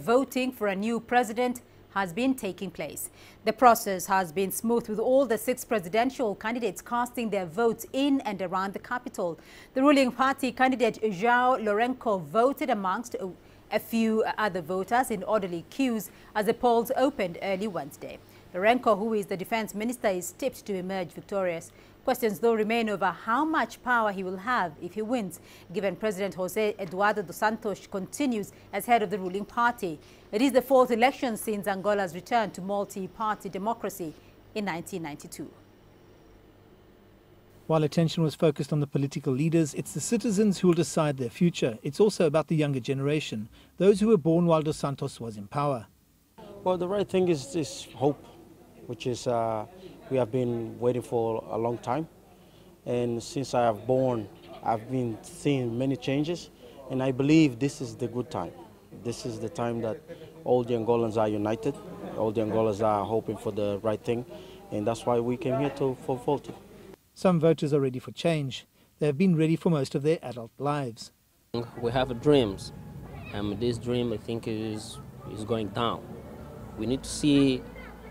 Voting for a new president has been taking place. The process has been smooth, with all the 6 presidential candidates casting their votes in and around the capital. The ruling party candidate Joao Lourenco voted amongst a few other voters in orderly queues as the polls opened early Wednesday. Lourenco, who is the defense minister, is tipped to emerge victorious. Questions, though, remain over how much power he will have if he wins, given President Jose Eduardo dos Santos continues as head of the ruling party. It is the 4th election since Angola's return to multi-party democracy in 1992. While attention was focused on the political leaders, it's the citizens who will decide their future. It's also about the younger generation, those who were born while dos Santos was in power. Well, the right thing is hope, which is we have been waiting for a long time. And since I have born, I've been seeing many changes, and I believe this is the good time. This is the time that all the Angolans are united, all the Angolans are hoping for the right thing, and that's why we came here for voting. Some voters are ready for change. They have been ready for most of their adult lives. We have dreams, and this dream, I think, is going down. We need to see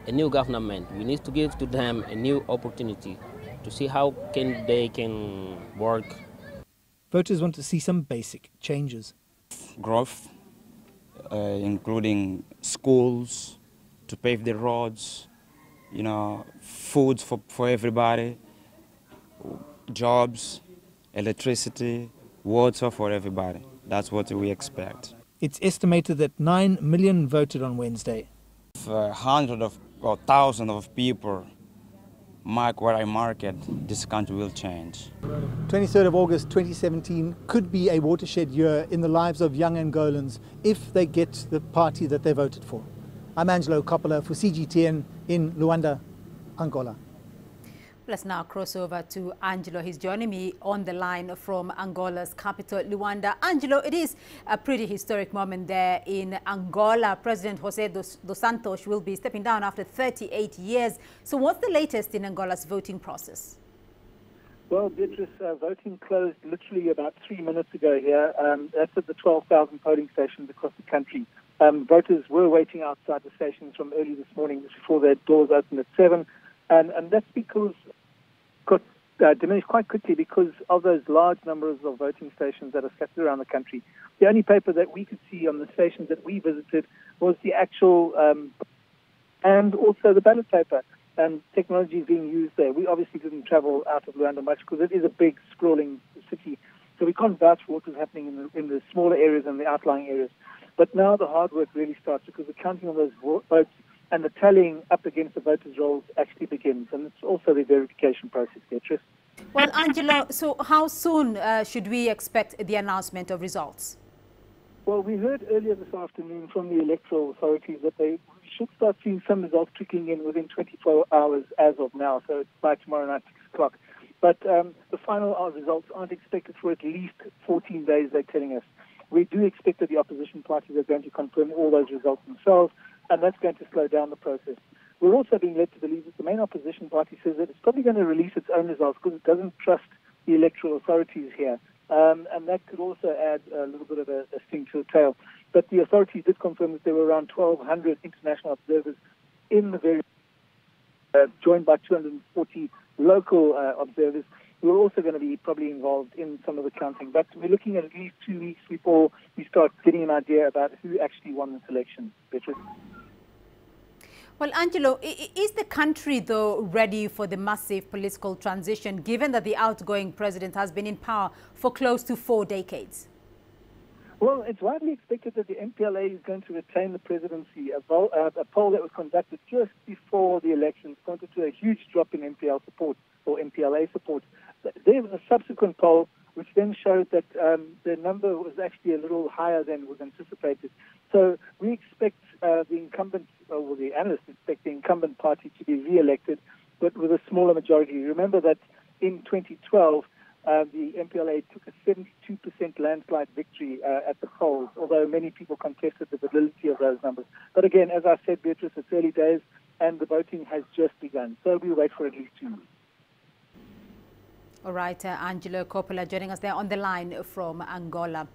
a new government. We need to give to them a new opportunity to see how they can work. Voters want to see some basic changes. Growth, including schools, to pave the roads, food for everybody, jobs, electricity, water for everybody. That's what we expect. It's estimated that 9 million voted on Wednesday. If hundreds or thousands of people mark where I mark it, this country will change. 23rd of August 2017 could be a watershed year in the lives of young Angolans if they get the party that they voted for. I'm Angelo Coppola for CGTN in Luanda, Angola. Let's now cross over to Angelo. He's joining me on the line from Angola's capital, Luanda. Angelo, it is a pretty historic moment there in Angola. President Jose dos Santos will be stepping down after 38 years. So what's the latest in Angola's voting process? Well, Beatrice, voting closed literally about 3 minutes ago here. That's at the 12,000 polling stations across the country. Voters were waiting outside the stations from early this morning before their doors opened at 7. And that's because got diminished quite quickly because of those large numbers of voting stations that are scattered around the country. The only paper that we could see on the stations that we visited was the actual and also the ballot paper. And technology is being used there. We obviously didn't travel out of Luanda much because it is a big, sprawling city. So we can't vouch for what was happening in the smaller areas and the outlying areas. But now the hard work really starts because the counting of those votes and the tallying up against the voters' rolls actually begins. And it's also the verification process, Beatrice. Well, Angelo, so how soon should we expect the announcement of results? Well, we heard earlier this afternoon from the electoral authorities that they should start seeing some results trickling in within 24 hours as of now, so it's by tomorrow night, 6 o'clock. But the final results aren't expected for at least 14 days, they're telling us. We do expect that the opposition parties are going to confirm all those results themselves, and that's going to slow down the process. We're also being led to believe that the main opposition party says that it's probably going to release its own results because it doesn't trust the electoral authorities here. And that could also add a little bit of a sting to the tail. But the authorities did confirm that there were around 1,200 international observers in the various, joined by 240 local observers who are also going to be probably involved in some of the counting. But we're looking at least 2 weeks before we start getting an idea about who actually won this election. Beatrice? Well, Angelo, is the country, though, ready for the massive political transition, given that the outgoing president has been in power for close to 4 decades? Well, it's widely expected that the MPLA is going to retain the presidency. A poll that was conducted just before the elections pointed to a huge drop in MPL support or MPLA support. There was a subsequent poll which then showed that the number was actually a little higher than was anticipated. So we expect the incumbent, or the analysts expect the incumbent party to be re-elected, but with a smaller majority. Remember that in 2012, the MPLA took a 72% landslide victory at the polls, although many people contested the validity of those numbers. But again, as I said, Beatrice, it's early days, and the voting has just begun. So we'll wait for at least 2 weeks. All right, Angelo Coppola joining us there on the line from Angola.